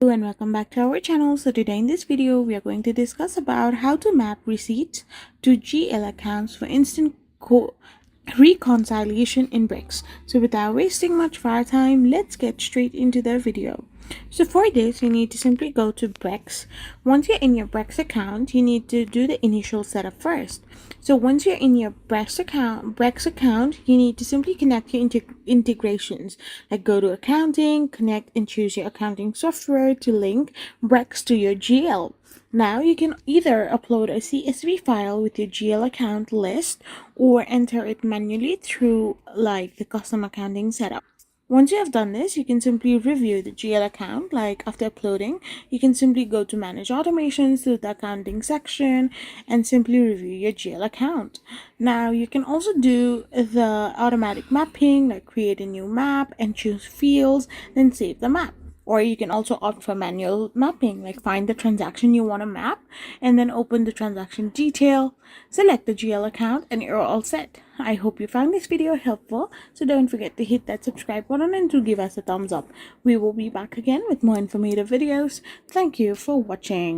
And welcome back to our channel. So today in this video we are going to discuss about how to map receipts to GL accounts for instant reconciliation in Brex. So without wasting much of our time, let's get straight into the video. So for this, you need to simply go to Brex. Once you're in your Brex account, you need to do the initial setup first. So once you're in your Brex account, you need to simply connect your integrations. Like go to accounting, connect and choose your accounting software to link Brex to your GL. Now you can either upload a CSV file with your GL account list or enter it manually through like the custom accounting setup. Once you have done this, you can simply review the GL account. Like after uploading, you can simply go to manage automations to the accounting section and simply review your GL account. Now you can also do the automatic mapping, like create a new map and choose fields, then save the map. Or you can also opt for manual mapping, like find the transaction you want to map and then open the transaction detail, select the GL account, and you're all set. I hope you found this video helpful, so don't forget to hit that subscribe button and to give us a thumbs up. We will be back again with more informative videos. Thank you for watching.